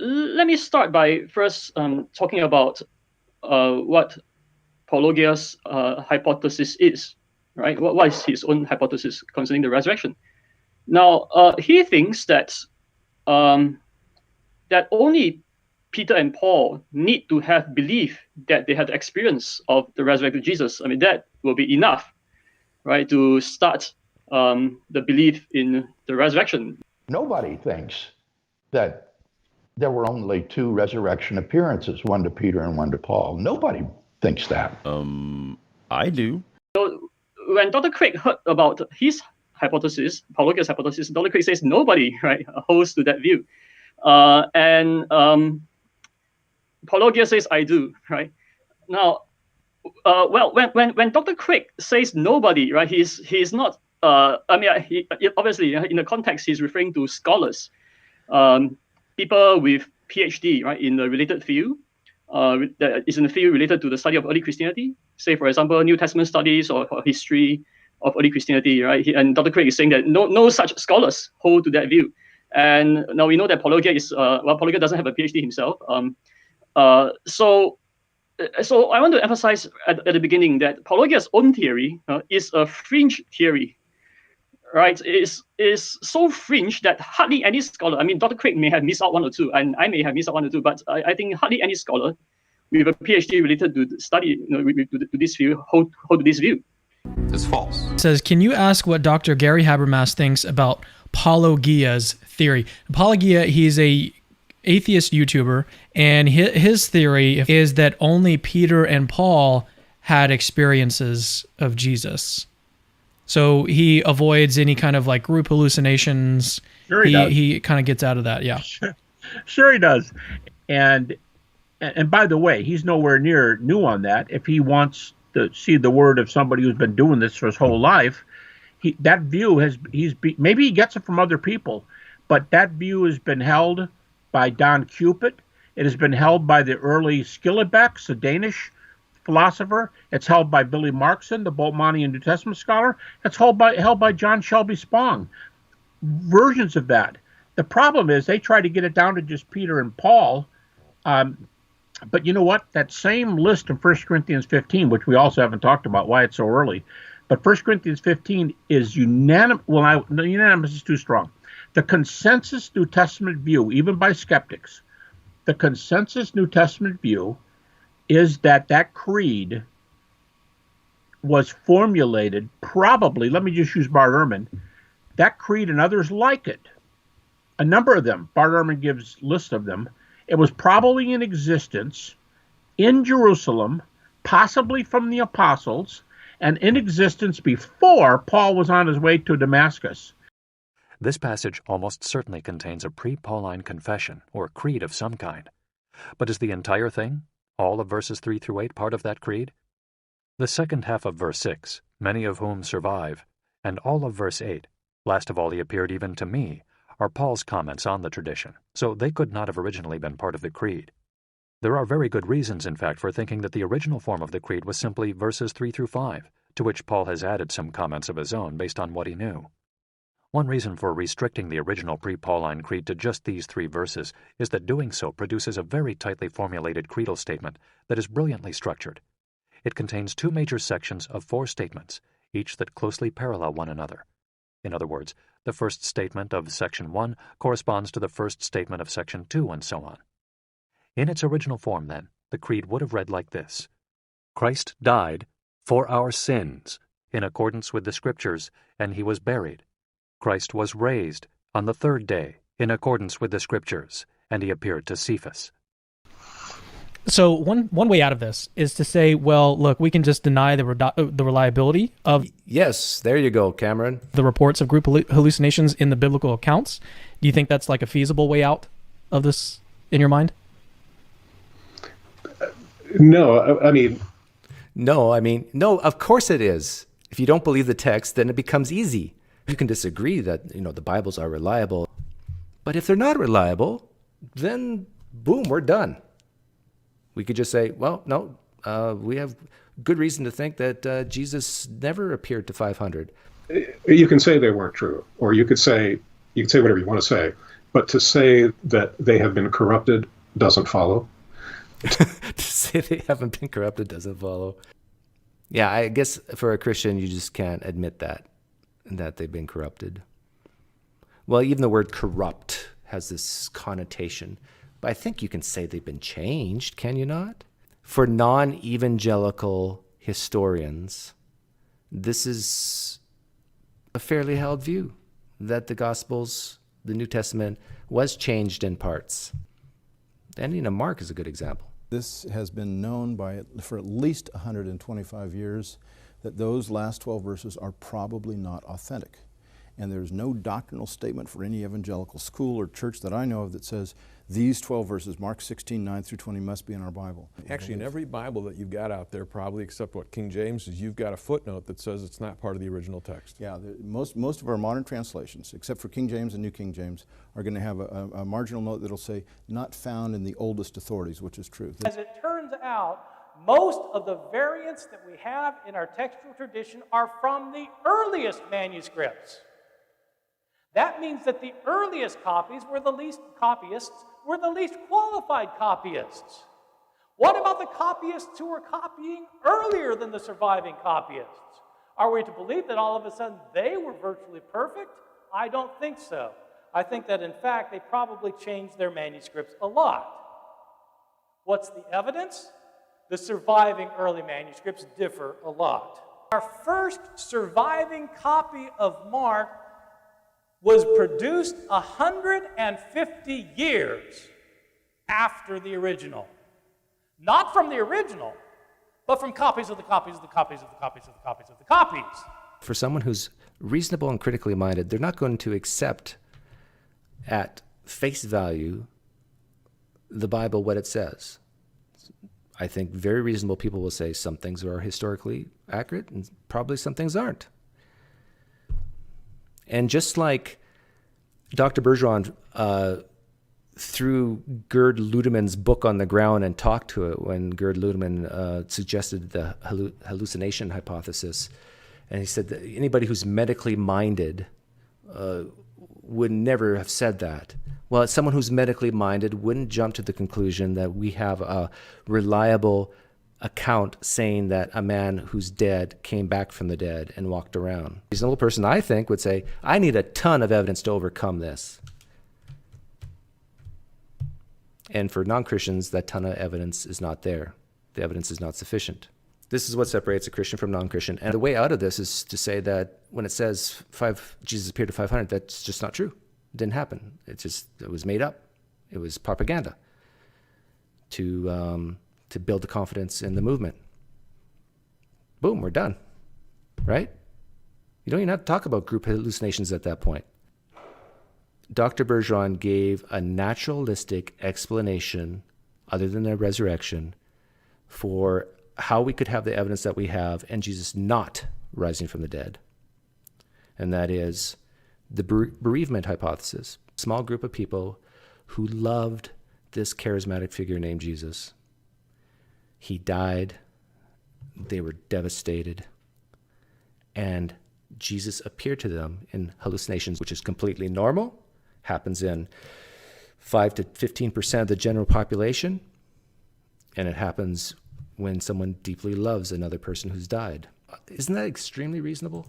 let me start by first talking about what Pologia's hypothesis is, right? What is his own hypothesis concerning the resurrection? Now, he thinks that that only Peter and Paul need to have belief that they had the experience of the resurrected Jesus. I mean, that will be enough, right, to start the belief in the resurrection. Nobody thinks that there were only two resurrection appearances, one to Peter and one to Paul. Nobody thinks that. I do. So when Dr. Craig heard about his hypothesis, Paulogia's hypothesis, Dr. Craig says nobody, right, holds to that view. And Pologia says, I do, right? Now, well, when Dr. Craig says nobody, right, he's not, I mean, obviously, in the context, he's referring to scholars, people with PhD, right, in the related field, that is in the field related to the study of early Christianity, say, for example, New Testament studies or history of early Christianity, right? And Dr. Craig is saying that no such scholars hold to that view. And now we know that Pologia is, well, Pologia doesn't have a PhD himself. So I want to emphasize at the beginning that Pologia's own theory is a fringe theory, right? Is so fringe that hardly any scholar, I mean, Dr. Craig may have missed out one or two, and I may have missed out one or two, but I think hardly any scholar with a PhD related to the study, to this field, hold to this view. It's false. It says, can you ask what Dr. Gary Habermas thinks about Pologia's theory? Pologia, he's a atheist YouTuber, and his theory is that only Peter and Paul had experiences of Jesus. So he avoids any kind of like group hallucinations. Sure he kind of gets out of that, yeah. Sure he does. And by the way, he's nowhere near new on that. If he wants to see the word of somebody who's been doing this for his whole life, that view maybe he gets it from other people, but that view has been held by Don Cupid. It has been held by the early Schillebeeckx, a Danish philosopher. It's held by Billy Markson, the Boltzmannian New Testament scholar. It's held by John Shelby Spong. Versions of that. The problem is they try to get it down to just Peter and Paul. But you know what? That same list in 1 Corinthians 15, which we also haven't talked about why it's so early, but 1 Corinthians 15 is unanimous. Well, unanimous is too strong. The consensus New Testament view, even by skeptics, the consensus New Testament view is that creed was formulated probably, let me just use Bart Ehrman, that creed and others like it, a number of them, Bart Ehrman gives lists of them, it was probably in existence in Jerusalem, possibly from the apostles, and in existence before Paul was on his way to Damascus. This passage almost certainly contains a pre-Pauline confession or creed of some kind. But is the entire thing, all of verses 3 through 8, part of that creed? The second half of verse 6, many of whom survive, and all of verse 8, last of all he appeared even to me, are Paul's comments on the tradition, so they could not have originally been part of the creed. There are very good reasons, in fact, for thinking that the original form of the creed was simply verses 3 through 5, to which Paul has added some comments of his own based on what he knew. One reason for restricting the original pre-Pauline creed to just these 3 verses is that doing so produces a very tightly formulated creedal statement that is brilliantly structured. It contains 2 major sections of 4 statements, each that closely parallel one another. In other words, the first statement of section 1 corresponds to the first statement of section 2, and so on. In its original form, then, the creed would have read like this: Christ died for our sins in accordance with the Scriptures, and he was buried. Christ was raised on the 3rd day in accordance with the Scriptures, and he appeared to Cephas. So one way out of this is to say, well, look, we can just deny the reliability of... Yes, there you go, Cameron. ...the reports of group hallucinations in the biblical accounts. Do you think that's like a feasible way out of this in your mind? No, I mean... No, of course it is. If you don't believe the text, then it becomes easy. You can disagree that, the Bibles are reliable. But if they're not reliable, then boom, we're done. We could just say, well, no, we have good reason to think that Jesus never appeared to 500. You can say they weren't true, or you could say whatever you want to say. But to say that they have been corrupted doesn't follow. To say they haven't been corrupted doesn't follow. Yeah, I guess for a Christian, you just can't admit that they've been corrupted. Well, even the word corrupt has this connotation, but I think you can say they've been changed, can you not? For non-evangelical historians, this is a fairly held view that the Gospels, the New Testament, was changed in parts. The ending of Mark is a good example. This has been known for at least 125 years that those last 12 verses are probably not authentic. And there's no doctrinal statement for any evangelical school or church that I know of that says these 12 verses, Mark 16, 9 through 20, must be in our Bible. Actually, in every Bible that you've got out there, probably except what King James is, you've got a footnote that says it's not part of the original text. Yeah, most of our modern translations, except for King James and New King James, are going to have a marginal note that'll say, not found in the oldest authorities, which is true. As it turns out, most of the variants that we have in our textual tradition are from the earliest manuscripts. That means that the earliest copyists were the least qualified copyists. What about the copyists who were copying earlier than the surviving copyists? Are we to believe that all of a sudden they were virtually perfect? I don't think so. I think that in fact they probably changed their manuscripts a lot. What's the evidence? The surviving early manuscripts differ a lot. Our first surviving copy of Mark was produced 150 years after the original. Not from the original, but from copies of the copies of the copies of the copies of the copies of the copies. For someone who's reasonable and critically minded, they're not going to accept at face value the Bible, what it says. I think very reasonable people will say some things are historically accurate and probably some things aren't. And just like Dr. Bergeron threw Gerd Ludemann's book on the ground and talked to it when Gerd Ludemann suggested the hallucination hypothesis, and he said that anybody who's medically minded would never have said that. Well, someone who's medically minded wouldn't jump to the conclusion that we have a reliable account saying that a man who's dead came back from the dead and walked around. A reasonable person, I think, would say, I need a ton of evidence to overcome this. And for non-Christians, that ton of evidence is not there. The evidence is not sufficient. This is what separates a Christian from non-Christian. And the way out of this is to say that when it says Jesus appeared to 500, that's just not true. It didn't happen. It was made up. It was propaganda to build the confidence in the movement. Boom, we're done, right? You don't even have to talk about group hallucinations at that point. Dr. Bergeron gave a naturalistic explanation, other than the resurrection, for how we could have the evidence that we have and Jesus not rising from the dead. And that is the bereavement hypothesis. A small group of people who loved this charismatic figure named Jesus. He died. They were devastated. And Jesus appeared to them in hallucinations, which is completely normal, happens in 5 to 15% of the general population, and it happens when someone deeply loves another person who's died. Isn't that extremely reasonable?